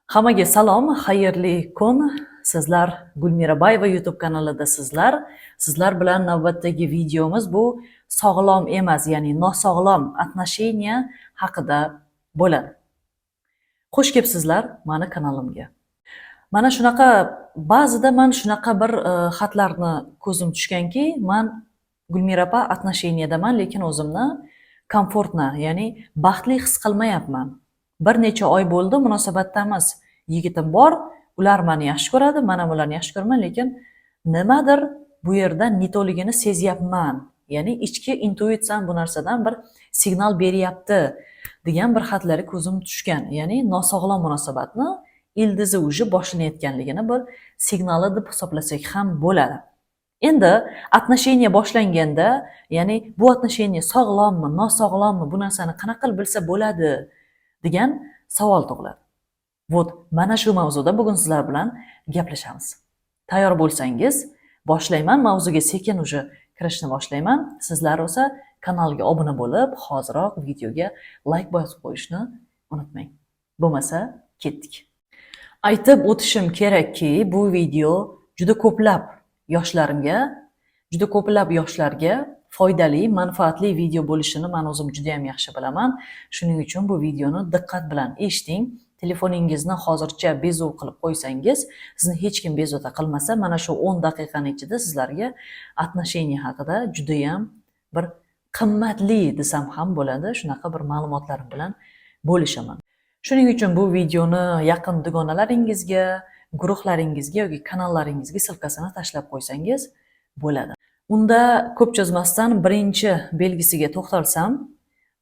Hammaga salom, xayrli kun. Sizlar Gulmirabayeva YouTube kanalidasizlar. Sizlar bilan navbatdagi videomiz bu sog'lom emas, ya'ni nosog'lom отношения haqida bo'ladi. Xush kelibsizlar mani kanalimga. Mana shunaqa ba'zida men shunaqa bir xatlarni ko'zim tushganki, men Gulmirapa отношениядaman, lekin o'zimni komfortni, ya'ni baxtli his qilmayapman. Bir necha oy bo'ldi munosabatdamiz. Yigitim bor, ular meni yaxshi ko'radi, men ham ularni yaxshi ko'raman, lekin nimadir bu yerda netoligini sezyapman. Ya'ni ichki intuitsiyam bu narsadan bir signal beryapti degan bir xatlar ko'zim tushgan. Ya'ni nosog'lom munosabatni ildizi уже boshlanayotganligini bir signali deb hisoblasak ham bo'ladi. Endi отношения boshlanganda, ya'ni bu отношения sog'lommi, nosog'lommi, bu narsani qanaqa qilib bilsa bo'ladi degan savol tug'iladi. Вот, mana shu mavzuda bugun sizlar bilan gaplashamiz. Tayyor bo'lsangiz, boshlayman. Mavzuga sekin уже kirishni boshlayman. Sizlar esa kanalga obuna bo'lib, hoziroq videoga like bosib qo'yishni unutmang. Bo'lmasa, ketdik. Aytib o'tishim kerakki, bu video juda ko'plab yoshlarga foydali, manfaatli video bo'lishini men o'zim juda ham yaxshi bilaman. Shuning uchun bu videoni diqqat bilan eshiting. Telefoningizni hozircha bezov qilib qo'ysangiz, sizni hech kim bezovta qilmasa, mana shu 10 daqiqaning ichida sizlarga отношения haqida juda ham bir qimmatli desam ham bo'ladi, shunaqa bir ma'lumotlarim bilan bo'lishaman. Shuning uchun bu videoni yaqin dugonalaringizga, guruhlaringizga yoki kanallaringizga silkasini tashlab qo'ysangiz bo'ladi. Unda ko'p cho'zmasdan birinchi belgisiga to'xtalsam,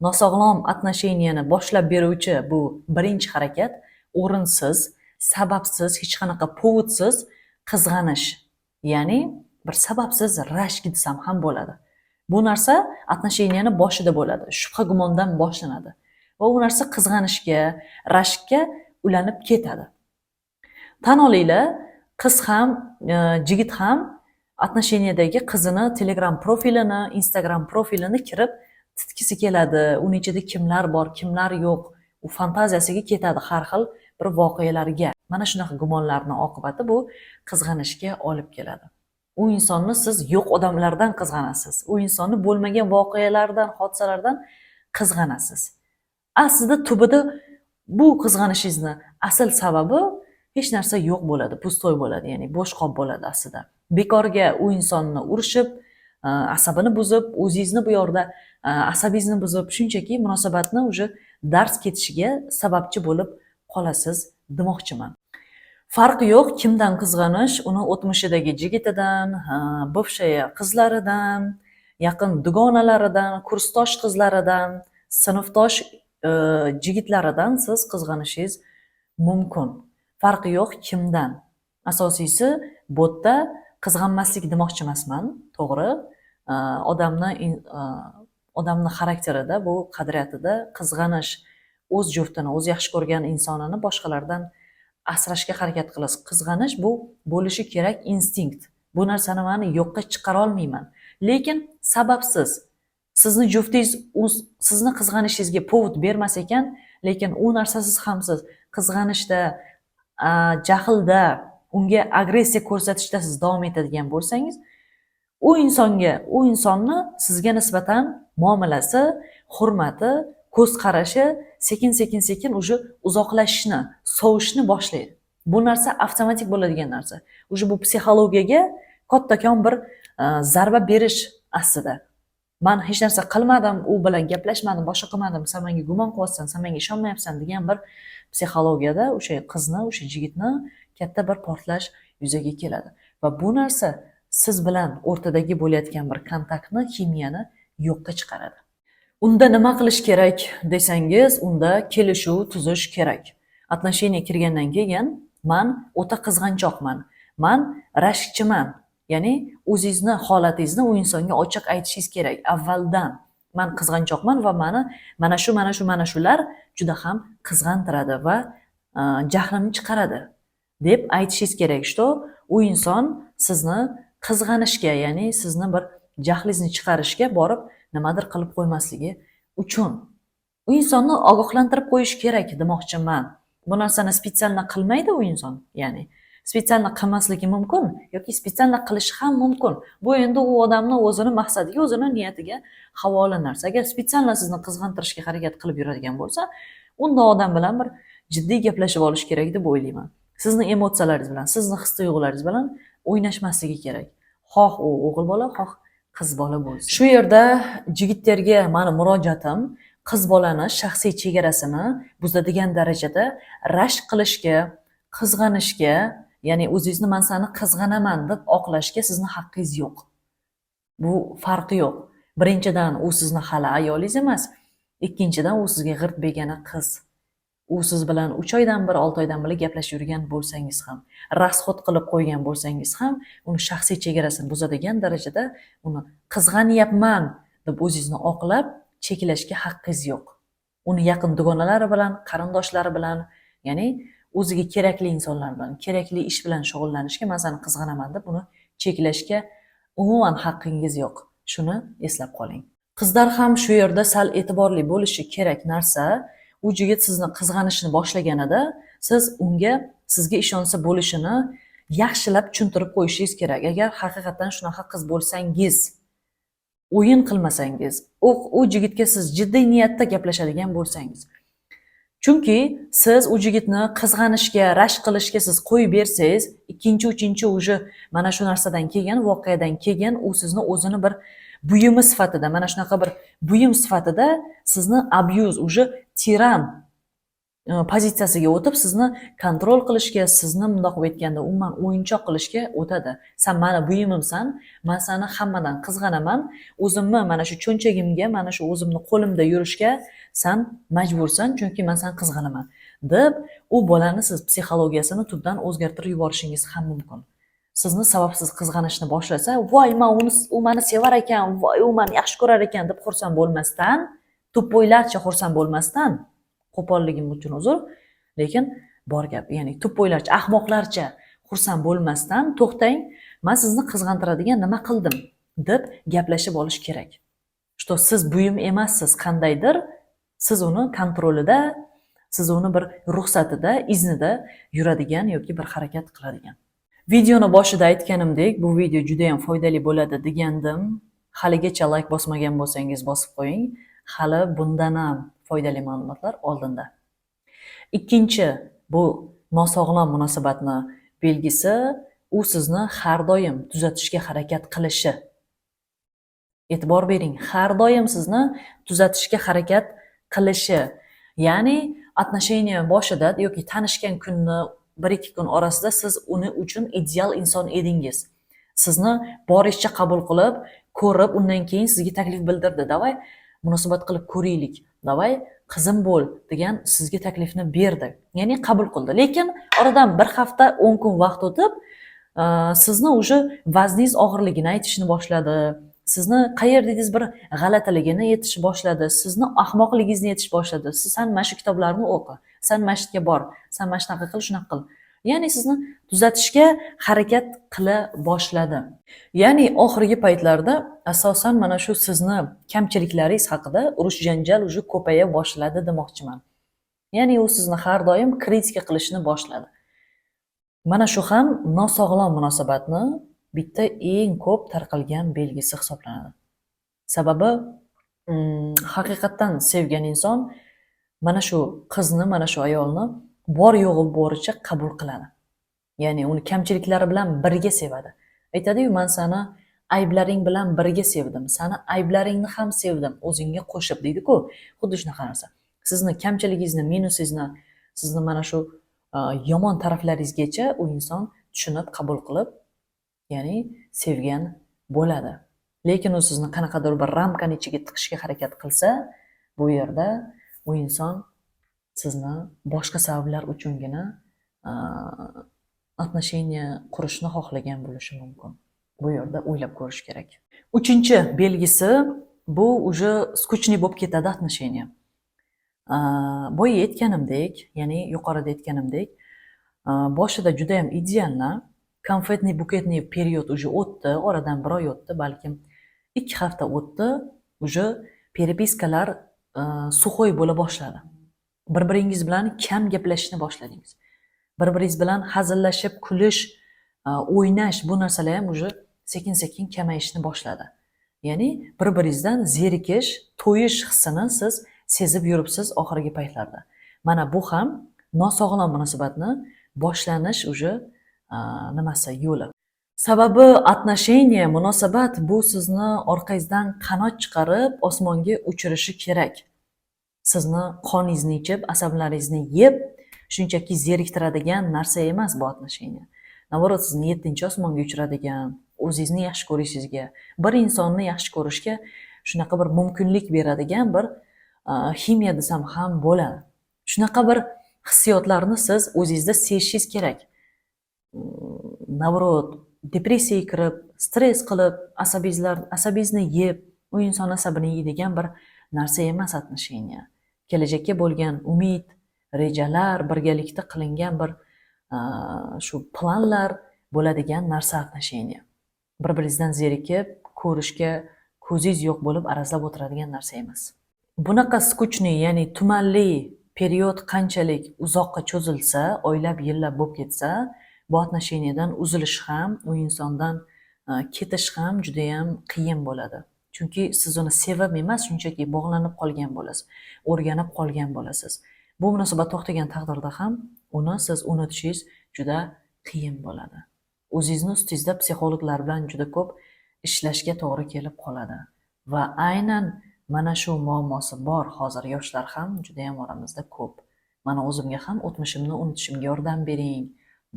nosog'lom отношенияni boshlab beruvchi bu birinchi harakat o'rinsiz, sababsiz, hech qanaqa povodsiz qizg'anish, ya'ni bir sababsiz rashk desam ham bo'ladi. Bu narsa отношенияni boshida bo'ladi, shubha gumondan boshlanadi va u narsa qizg'anishga, rashkka ulanib ketadi. Tan olinglar, qiz ham, jigit ham отношениядagi qizini Telegram profilini, Instagram profilini kirib titkisi keladi. Uning ichida kimlar bor, kimlar yo'q, u fantaziyasiga ketadi har xil bir voqealarga. Mana shunaqa gumonlarning oqibati bu qizg'anishga olib keladi. U insonni siz yo'q odamlardan qizg'anasiz. U insonni bo'lmagan voqealardan, hodisalardan qizg'anasiz. Aslida tubida bu qizg'anishingizni asl sababi hech narsa yo'q bo'ladi, pustoy bo'ladi, ya'ni bo'sh qop bo'ladi aslida. Bekorga u insonni urishib, asabini buzib, o'zingizni bu yerda asabingizni buzib, shunchaki munosabatni уже dars ketishiga sababchi bo'lib qolasiz demoqchiman. Farqi yo'q, kimdan qizg'anish, uni o'tmishidagi jigitidan, bivshaya qizlaridan, yaqin dugonalaridan, kursdosh qizlaridan, sinfdosh jigitlaridan siz qizg'anishingiz mumkin. Farqi yo'q kimdan. Asosiysi bu yerda qizg'anmaslik demoqchi emasman, to'g'ri. Odamni xarakterida, bu qadriyatida qizg'anish, o'z juftini, o'z yaxshi ko'rgan insonini boshqalardan asrashga harakat qilasiz. Qizg'anish bu bo'lishi kerak instinkt. Bu narsani men yo'qqa chiqara olmayman. Lekin sababsiz sizni juftingiz sizni qizg'anishingizga povod bermas ekan, lekin u narsasiz hamsiz qizg'anishda, jahlda, unga agressiya ko'rsatishda siz davom etadigan bo'lsangiz, u insonni sizga nisbatan muomalasi, hurmati, ko'z qarashi sekin уже uzoqlashishni, sovishni boshlaydi. Bu narsa avtomatik bo'ladigan narsa. Уже bu psixologiyaga kattakon bir zarba berish aslida. Men hech narsa qilmadim, u bilan gaplashmadim, boshqa qilmadim, sen menga gumon qilyapsan, sen menga ishonmayapsan degan bir psixologiyada o'sha qizni, o'sha yigitni katta bir portlash yuzaga keladi. Va bu narsa siz bilan o'rtadagi bo'layotgan bir kontaktni, kimiyani yo'qqa chiqaradi. Unda nima qilish kerak desangiz, unda kelishuv tuzish kerak. отношения kirgandan keyin men o'ta qizg'anchoqman, men rashkchiman. Ya'ni o'zingizni holatingizni u insonga ochiq aytishingiz kerak avvaldan. Men qizg'anchoqman va mana shular juda ham qizg'antiradi va jahlini chiqaradi deb aytishingiz kerak. Что u inson sizni qizg'anishga, ya'ni sizni bir jahlingizni chiqarishga borib nimadir qilib qo'ymasligi uchun u insonni ogohlantirib qo'yish kerak demoqchiman. Bu narsani spesialni qilmaydi u inson. Ya'ni spesialni qilmasligi mumkin yoki spesialni qilishi ham mumkin. Bu endi u odamning o'zini maqsadiga, o'zini niyatiga havola narsa. Agar spesialni sizni qizg'antirishga harakat qilib yuradigan bo'lsa, unda odam bilan bir jiddiy gaplashib olish kerak deb o'ylayman. Sizni emotsiyalaringiz bilan, sizni his-tuyg'ularingiz bilan o'ynashmasligi kerak. Xoh u o'g'il bola, xoh qiz bola bo'lsin. Shu yerda jigitlarga meni murojaatim qiz bolani shaxsiy chegarasini buzadigan darajada rashk qilishga, qizg'anishga, ya'ni o'zingizni men seni qizg'anaman deb oqlashga sizni haqqingiz yo'q. Bu farqi yo'q. Birinchidan u sizni hali ayolingiz emas, ikkinchidan u sizga g'irt begona qiz. U siz bilan 3 oydan bir, 6 oydan bir gaplashib yurgan bo'lsangiz ham, rasxod qilib qo'ygan bo'lsangiz ham, uni shaxsiy chegarasini buzadigan darajada uni qizg'anyapman deb o'zingizni oqlab cheklashga haqqingiz yo'q. Uni yaqin dugonalari bilan, qarindoshlari bilan, ya'ni o'ziga kerakli insonlar bilan, kerakli ish bilan shug'ullanishga men seni qizg'anaman deb uni cheklashga umuman haqqingiz yo'q. Shuni eslab qoling. Qizlar ham shu yerda sal e'tiborli bo'lishi kerak narsa, u yigit sizni qizg'anishni boshlaganida siz unga sizga ishonsa bo'lishini yaxshilab tushuntirib qo'yishingiz kerak. Agar haqiqatan shunaqa qiz bo'lsangiz, o'yin qilmasangiz, u yigitga siz jiddiy niyatda gaplashadigan bo'lsangiz. Chunki siz u yigitni qizg'anishga, rashk qilishga siz qo'yib bersangiz, ikkinchi, uchinchi uje mana shu narsadan kelgan, voqeadan kelgan, u sizni o'zini bir buyumi sifatida, mana shunaqa bir buyum sifatida sizni abuse, uje tiran pozitsiyasiga o'tib, sizni kontrol qilishga, sizni bundoq aytganda umuman o'yinchoq qilishga o'tadi. Sen meni buyumimsan, men seni hammadan qizg'anaman, o'zimni mana shu cho'nchagimga, mana shu o'zimni qo'limda yurishga sen majbursan, chunki men seni qizg'anaman deb u bolani siz psixologiyasini tubdan o'zgartirib yuborishingiz ham mumkin. Sizni sababsiz qizg'anishni boshlasa, voy, u meni sevar ekan, voy, u meni yaxshi ko'rar ekan deb xursand bo'lmasdan, to'ppo'ylarcha xursand bo'lmasdan, qo'polligim uchun uzr, lekin bor gap, ya'ni to'ppo'ylarcha, ahmoqlarcha xursand bo'lmasdan to'xtang, men sizni qizg'antiradigan nima qildim deb gaplashib olish kerak. Что siz buyum emassiz, qandaydir siz uni kontrolida, siz uni bir ruxsatida, iznida yuradigan yoki bir harakat qiladigan. Videoni boshida aytganimdek, bu video juda ham foydali bo'ladi degandim. Haligacha like bosmagan bo'lsangiz bosib qo'ying. Hali bundan ham foydali ma'lumotlar oldinda. Ikkinchi, bu nosog'lom munosabatni belgisi, u sizni har doim tuzatishga harakat qilishi. E'tibor bering, har doim sizni tuzatishga harakat qilishi. Ya'ni отношения boshida yoki tanishgan kunni 1-2 kun orasida siz uni uchun ideal inson edingiz. Sizni borishicha qabul qilib, ko'rib, undan keyin sizga taklif bildirdi. Davay munosabat qilib ko'raylik. Davay qizim bo'l degan sizga taklifni berdi. Ya'ni qabul qildi. Lekin oradan 1 hafta, 10 kun vaqt o'tib, sizni uje vazningiz og'irligini aytishni boshladi. Sizni qayerdingiz bir g'alatiligini aytish boshladi. Sizni ahmoqligingizni aytish boshladi. Sen mana shu kitoblarni o'qi. Sen masjidga bor. Sen mana shunaqa qil, shunaqa qil. Ya'ni sizni tuzatishga harakat qila boshladi. Ya'ni oxirgi paytlarda asosan mana shu sizni kamchiliklaringiz haqida urush janjal uje ko'paya boshladi demoqchiman. Ya'ni u sizni har doim kritika qilishni boshladi. Mana shu ham nosog'lom munosabatni bitta eng ko'p tarqalgan belgisi hisoblanadi. Sababi haqiqatan sevgan inson mana shu qizni, mana shu ayolni bor yo'g'i boricha qabul qiladi. Ya'ni uni kamchiliklari bilan birga sevadi. Aytadi-yu, men seni ayblaring bilan birga sevdim, seni ayblaringni ham sevdim, o'zingga qo'shib deydi-ku. Xuddi shunaqa narsa. Sizni kamchiligingizni, minusingizni, sizni mana shu yomon taraflaringizgacha u inson tushunib, qabul qilib, ya'ni sevgan bo'ladi. Lekin u sizni qanaqadir bir ramkaning ichiga tiqishga harakat qilsa, bu yerda u inson sizni boshqa sabablar uchungina отношения qurishni xohlagan bo'lishi mumkin. Bu yerda o'ylab ko'rish kerak. Uchinchi belgisi, bu uje скучный bo'lib ketadi отношения. Boya aytganimdek, ya'ni yuqorida aytganimdek, boshida juda ham idealna, konfetni buketni period uje o'tdi, oradan 1 oy o'tdi, balkim 2 hafta o'tdi, uje перепискаlar suxoy bo'la boshladi. Bir-biringiz bilan kam gaplashishni boshladingiz. Bir-biringiz bilan hazillashib, kulish, o'ynash bu narsalar ham уже sekin-sekin kamayishni boshladi. Ya'ni bir-biringizdan zerikish, to'yish hissini siz sezib yuribsiz oxirgi paytlarda. Mana bu ham nosog'lom munosabatni boshlanish уже nimasi yo'li. Sababi отношения, munosabat bu sizni orqangizdan qanot chiqarib osmonga uchirishi kerak. Sizni qoningizni ichib, asablaringizni yeb, shunchaki zeriktiradigan narsa emas bu отношения. Navorot sizni 7-osmonga uchiradigan, o'zingizni yaxshi ko'rishingizga, bir insonni yaxshi ko'rishga shunaqa bir mumkinlik beradigan bir ximiya desam ham bo'ladi. Shunaqa bir hissiyotlarni siz o'zingizda sezishingiz kerak. Navorot depressiyaga kirib, stress qilib, asabingizni yeb, u inson asabini yeydigan bir narsa emas отношения. Kelajakka bo'lgan umid, rejalar, birgalikda qilingan bir shu planlar bo'ladigan narsa отношения. Bir-biringizdan zerikib, ko'rishga ko'zingiz yo'q bo'lib arazlab o'tiradigan narsa emas. Bunaqa skuchniy, ya'ni tumanli period qanchalik uzoqqa cho'zilsa, oylab, yillab bo'lib ketsa, bu отношениyadan uzilish ham, u insondan ketish ham juda ham qiyin bo'ladi. Chunki siz uni sevib emas, shunchaki bog'lanib qolgan bo'lasiz, o'rganib qolgan bo'lasiz. Bu munosabat to'xtagan taqdirda ham uni siz unutishingiz juda qiyin bo'ladi. O'zingizni ustingizda psixologlar bilan juda ko'p ishlashga to'g'ri kelib qoladi. Va aynan mana shu muammosi bor hozir yoshlar ham juda ham oramizda ko'p. Mana o'zimga ham o'tmishimni unutishimga yordam bering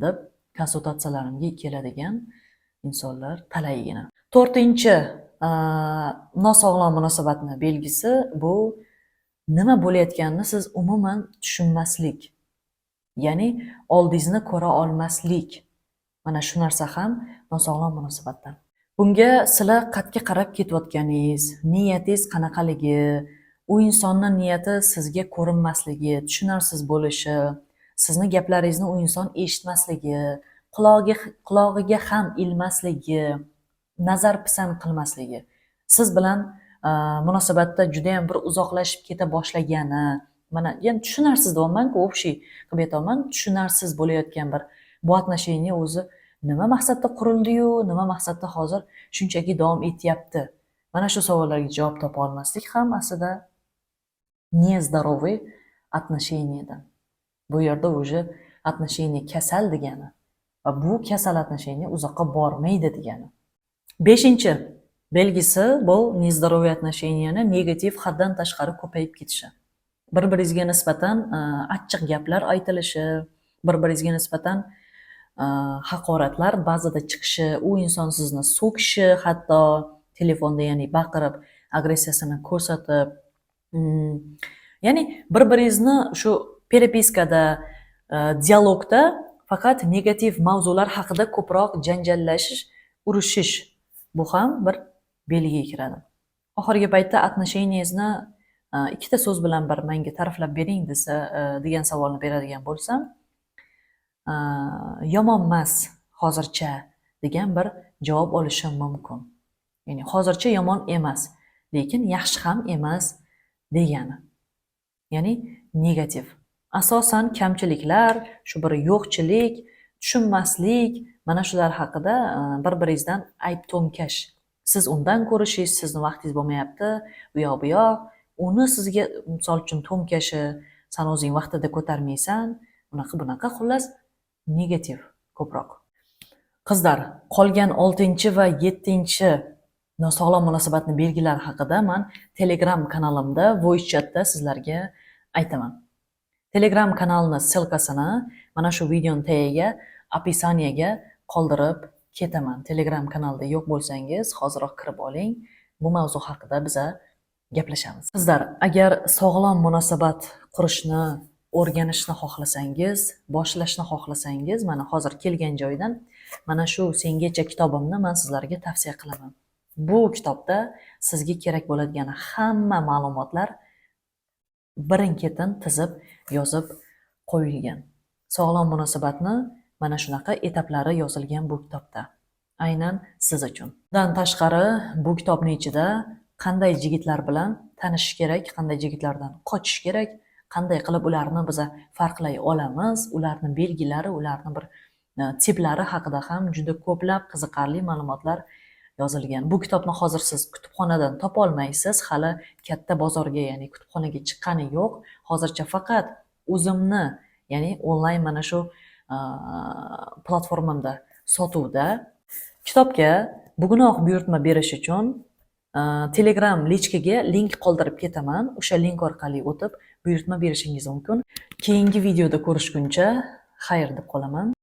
deb konsultatsiyalarimga keladigan insonlar talaygina. 4-chi nosog'lom munosabatni belgisi bu nima bo'layotganini siz umuman tushunmaslik. Ya'ni oldingizni ko'ra olmaslik. Mana shu narsa ham nosog'lom munosabatdan. Bunga sizlar qatga qarab ketayotganingiz, niyatingiz qanaqaligi, u insonning niyati sizga ko'rinmasligi, tushunarsiz bo'lishi, sizni gaplaringizni u inson eshitmasligi, qulog'iga ham ilmasligi, nazar pisand qilmasligi, siz bilan munosabatda juda ham bir uzoqlashib keta boshlagani, mana yana tushunarsiz deyapman-ku, общий qilib aytaman, tushunarsiz bo'layotgan bir bu отношения o'zi nima maqsadda qurildi-yu, nima maqsadda hozir shunchaki davom etyapti. Mana shu savollarga javob topa olmaslik ham aslida нездоровый отношениyadan. Bu yerda уже отношения kasal degani va bu kasal отношения uzoqqa bormaydi degani. 5-chi belgisi bu нездоровый отношениyaning negativ haddan tashqari ko'payib ketishi. Bir-biringizga nisbatan achchiq gaplar aytilishi, bir-biringizga nisbatan haqoratlar ba'zida chiqishi, u inson sizni so'kishi, hatto telefonda, ya'ni baqirib, agressiyasini ko'rsatib, ya'ni bir-biringizni shu perepiskada, dialogda faqat negativ mavzular haqida ko'proq janjallashish, urushish bu ham bir belgiga kiradi. Oxirgi paytda отношениyangizni ikkita so'z bilan bir menga ta'riflab bering desa, degan savolni beradigan bo'lsam, yomonmas hozircha degan bir javob olishim mumkin. Ya'ni hozircha yomon emas, lekin yaxshi ham emas degani. Ya'ni negativ. Asosan kamchiliklar, shu bir yo'qchilik, tushunmaslik, mana shular haqida bir-biringizdan ayb to'nkash. Siz undan ko'rishingiz, sizni vaqtingiz bo'lmayapti, u yoq bu yoq, uni sizga misol uchun to'nkashi, sen o'zing vaqtida ko'tarmaysan, bunaqa xullas negativ ko'proq. Qizlar, qolgan 6 va 7 nosog'lom munosabatni belgilari haqida men Telegram kanalimda voice chatda sizlarga aytaman. Telegram kanalning silkasini mana shu videoning tagiga, описаниеga qoldirib ketaman. Telegram kanalda yo'q bo'lsangiz, hoziroq kirib oling. Bu mavzu haqida biz gaplashamiz. Qizlar, agar sog'lom munosabat qurishni o'rganishni xohlasangiz, boshlashni xohlasangiz, mana hozir kelgan joydan mana shu sengacha kitobimni men sizlarga tavsiya qilaman. Bu kitobda sizga kerak bo'ladigan hamma ma'lumotlar birin-ketin tizib, yozib qo'yilgan. Sog'lom munosabatni mana shunaqa etaplari yozilgan bu kitobda. Aynan siz uchun. Bundan tashqari, bu kitobning ichida qanday yigitlar bilan tanishish kerak, qanday yigitlardan qochish kerak, qanday qilib ularni biz farqlay olamiz, ularni belgilari, ularni bir tiplari haqida ham juda ko'plab qiziqarli ma'lumotlar yozilgan. Bu kitobni hozir siz kutubxonadan topa olmaysiz, hali katta bozorga, ya'ni kutubxonaga chiqqani yo'q. Hozircha faqat o'zimni, ya'ni onlayn mana shu platformamda sotuvda. Kitobga bugunoq buyurtma berish uchun Telegram lichkaga link qoldirib ketaman. O'sha link orqali o'tib buyurtma berishingiz mumkin. Keyingi videoda ko'rishguncha xayr deb qolaman.